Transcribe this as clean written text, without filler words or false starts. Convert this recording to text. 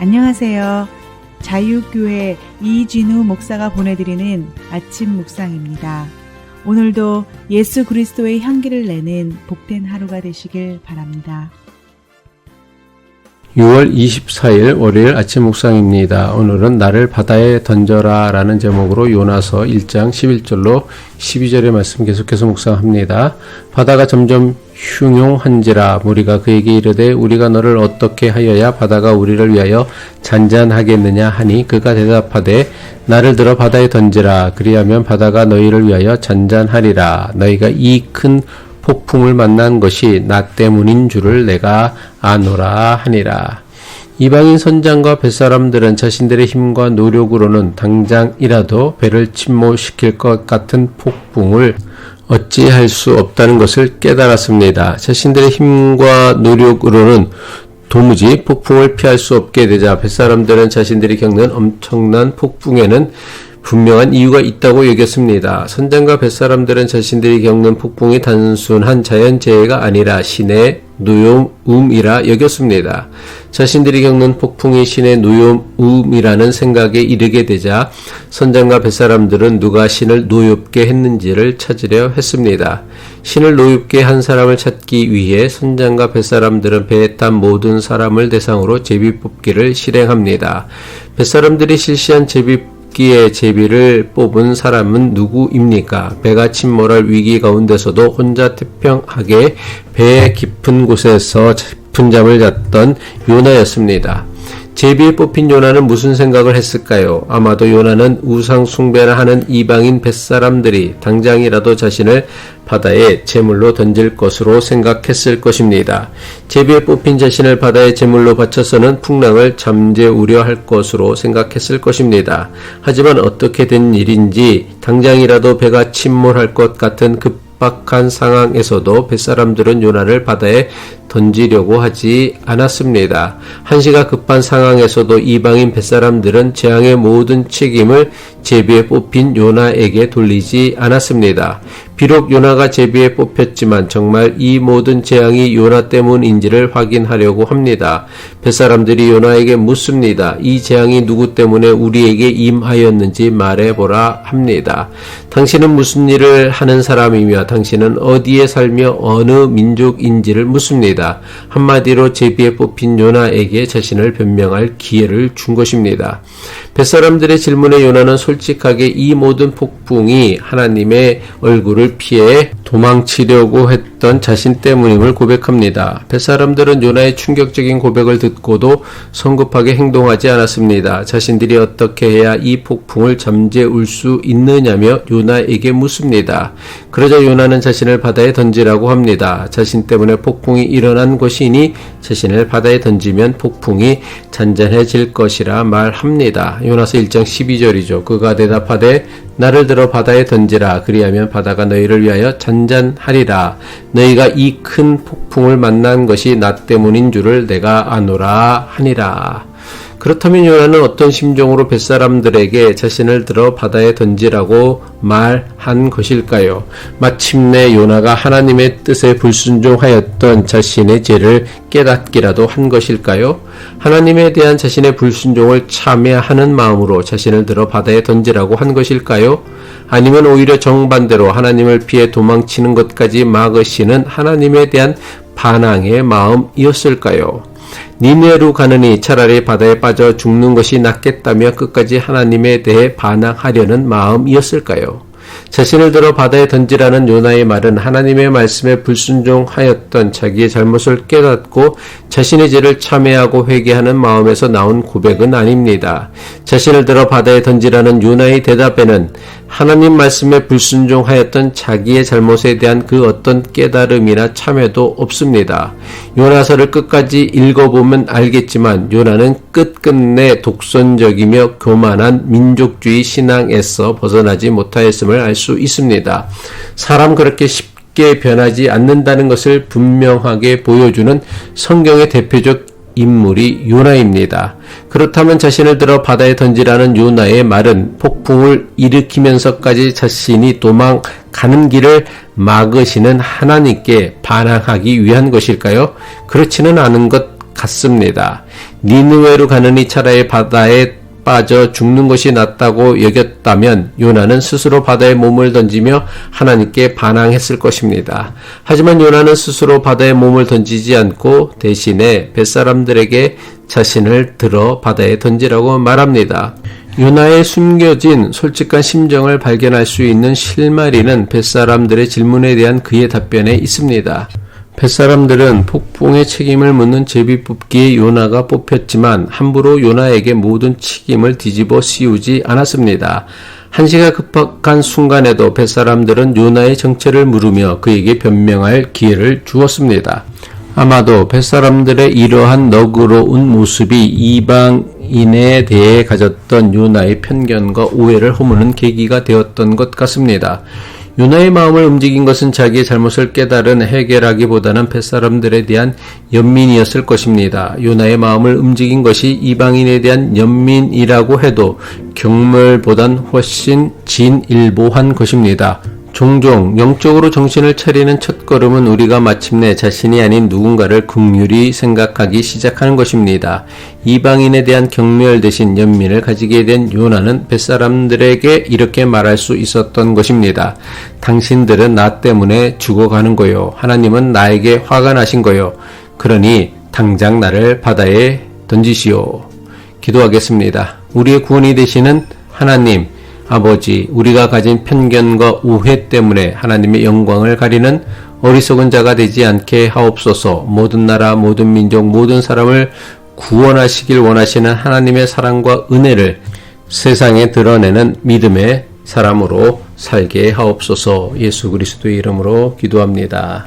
안녕하세요. 자유교회 이진우 목사가 보내드리는 아침 묵상입니다. 오늘도 예수 그리스도의 향기를 내는 복된 하루가 되시길 바랍니다. 6월 24일 월요일 아침 묵상입니다. 오늘은 나를 바다에 던져라 라는 제목으로 요나서 1장 11절로 12절의 말씀 계속해서 묵상합니다. 바다가 점점 흉용한지라 무리가 그에게 이르되 우리가 너를 어떻게 하여야 바다가 우리를 위하여 잔잔하겠느냐 하니 그가 대답하되 나를 들어 바다에 던지라 그리하면 바다가 너희를 위하여 잔잔하리라. 너희가 이 큰 폭풍을 만난 것이 나 때문인 줄을 내가 아노라 하니라. 이방인 선장과 뱃사람들은 자신들의 힘과 노력으로는 당장이라도 배를 침몰시킬 것 같은 폭풍을 어찌할 수 없다는 것을 깨달았습니다. 자신들의 힘과 노력으로는 도무지 폭풍을 피할 수 없게 되자 뱃사람들은 자신들이 겪는 엄청난 폭풍에는 분명한 이유가 있다고 여겼습니다. 선장과 뱃사람들은 자신들이 겪는 폭풍이 단순한 자연재해가 아니라 신의 노여움이라 여겼습니다. 자신들이 겪는 폭풍이 신의 노여움이라는 생각에 이르게 되자 선장과 뱃사람들은 누가 신을 노엽게 했는지를 찾으려 했습니다. 신을 노엽게 한 사람을 찾기 위해 선장과 뱃사람들은 배에 탄 모든 사람을 대상으로 제비뽑기를 실행합니다. 뱃사람들이 실시한 기의 제비를 뽑은 사람은 누구입니까? 배가 침몰할 위기 가운데서도 혼자 태평하게 배의 깊은 곳에서 깊은 잠을 잤던 요나였습니다. 제비에 뽑힌 요나는 무슨 생각을 했을까요? 아마도 요나는 우상 숭배를 하는 이방인 뱃사람들이 당장이라도 자신을 바다에 제물로 던질 것으로 생각했을 것입니다. 제비에 뽑힌 자신을 바다에 제물로 바쳐서는 풍랑을 잠재우려 할 것으로 생각했을 것입니다. 하지만 어떻게 된 일인지 당장이라도 배가 침몰할 것 같은 급박한 상황에서도 뱃사람들은 요나를 바다에 던지려고 하지 않았습니다. 한시가 급한 상황에서도 이방인 뱃사람들은 재앙의 모든 책임을 제비에 뽑힌 요나에게 돌리지 않았습니다. 비록 요나가 제비에 뽑혔지만 정말 이 모든 재앙이 요나 때문인지를 확인하려고 합니다. 뱃사람들이 요나에게 묻습니다. 이 재앙이 누구 때문에 우리에게 임하였는지 말해보라 합니다. 당신은 무슨 일을 하는 사람이며 당신은 어디에 살며 어느 민족인지를 묻습니다. 한마디로 제비에 뽑힌 요나에게 자신을 변명할 기회를 준 것입니다. 뱃사람들의 질문에 요나는 솔직하게 이 모든 폭풍이 하나님의 얼굴을 피해 도망치려고 했던 자신 때문임을 고백합니다. 뱃사람들은 요나의 충격적인 고백을 듣고도 성급하게 행동하지 않았습니다. 자신들이 어떻게 해야 이 폭풍을 잠재울 수 있느냐며 요나에게 묻습니다. 그러자 요나는 자신을 바다에 던지라고 합니다. 자신 때문에 폭풍이 일어난 것이니 자신을 바다에 던지면 폭풍이 잔잔해질 것이라 말합니다. 요나서 1장 12절이죠. 그가 대답하되 나를 들어 바다에 던지라 그리하면 바다가 너희를 위하여 잔잔하리라. 너희가 이 큰 폭풍을 만난 것이 나 때문인 줄을 내가 아노라 하니라. 그렇다면 요나는 어떤 심정으로 뱃사람들에게 자신을 들어 바다에 던지라고 말한 것일까요? 마침내 요나가 하나님의 뜻에 불순종하였던 자신의 죄를 깨닫기라도 한 것일까요? 하나님에 대한 자신의 불순종을 참회하는 마음으로 자신을 들어 바다에 던지라고 한 것일까요? 아니면 오히려 정반대로 하나님을 피해 도망치는 것까지 막으시는 하나님에 대한 반항의 마음이었을까요? 니네로 가느니 차라리 바다에 빠져 죽는 것이 낫겠다며 끝까지 하나님에 대해 반항하려는 마음이었을까요? 자신을 들어 바다에 던지라는 요나의 말은 하나님의 말씀에 불순종하였던 자기의 잘못을 깨닫고 자신의 죄를 참회하고 회개하는 마음에서 나온 고백은 아닙니다. 자신을 들어 바다에 던지라는 요나의 대답에는 하나님 말씀에 불순종하였던 자기의 잘못에 대한 그 어떤 깨달음이나 참회도 없습니다. 요나서를 끝까지 읽어보면 알겠지만 요나는 끝끝내 독선적이며 교만한 민족주의 신앙에서 벗어나지 못하였음을 알 수 있습니다. 사람 그렇게 쉽게 변하지 않는다는 것을 분명하게 보여주는 성경의 대표적 인물이 요나입니다. 그렇다면 자신을 들어 바다에 던지라는 요나의 말은 폭풍을 일으키면서까지 자신이 도망가는 길을 막으시는 하나님께 반항하기 위한 것일까요? 그렇지는 않은 것 같습니다. 니느웨로 가느니 차라리 바다에 빠져 죽는 것이 낫다고 여겼다면 요나는 스스로 바다에 몸을 던지며 하나님께 반항했을 것입니다. 하지만 요나는 스스로 바다에 몸을 던지지 않고 대신에 뱃사람들에게 자신을 들어 바다에 던지라고 말합니다. 요나의 숨겨진 솔직한 심정을 발견할 수 있는 실마리는 뱃사람들의 질문에 대한 그의 답변에 있습니다. 뱃사람들은 폭풍의 책임을 묻는 제비뽑기에 요나가 뽑혔지만 함부로 요나에게 모든 책임을 뒤집어 씌우지 않았습니다. 한시가 급박한 순간에도 뱃사람들은 요나의 정체를 물으며 그에게 변명할 기회를 주었습니다. 아마도 뱃사람들의 이러한 너그러운 모습이 이방인에 대해 가졌던 요나의 편견과 오해를 허무는 계기가 되었던 것 같습니다. 요나의 마음을 움직인 것은 자기의 잘못을 깨달은 해결하기보다는 뱃사람들에 대한 연민이었을 것입니다. 요나의 마음을 움직인 것이 이방인에 대한 연민이라고 해도 경멸보단 훨씬 진일보한 것입니다. 종종 영적으로 정신을 차리는 첫걸음은 우리가 마침내 자신이 아닌 누군가를 긍휼히 생각하기 시작하는 것입니다. 이방인에 대한 경멸 대신 연민을 가지게 된 요나는 뱃사람들에게 이렇게 말할 수 있었던 것입니다. 당신들은 나 때문에 죽어가는 거요. 하나님은 나에게 화가 나신 거요. 그러니 당장 나를 바다에 던지시오. 기도하겠습니다. 우리의 구원이 되시는 하나님, 아버지, 우리가 가진 편견과 오해 때문에 하나님의 영광을 가리는 어리석은 자가 되지 않게 하옵소서. 모든 나라, 모든 민족, 모든 사람을 구원하시길 원하시는 하나님의 사랑과 은혜를 세상에 드러내는 믿음의 사람으로 살게 하옵소서. 예수 그리스도의 이름으로 기도합니다.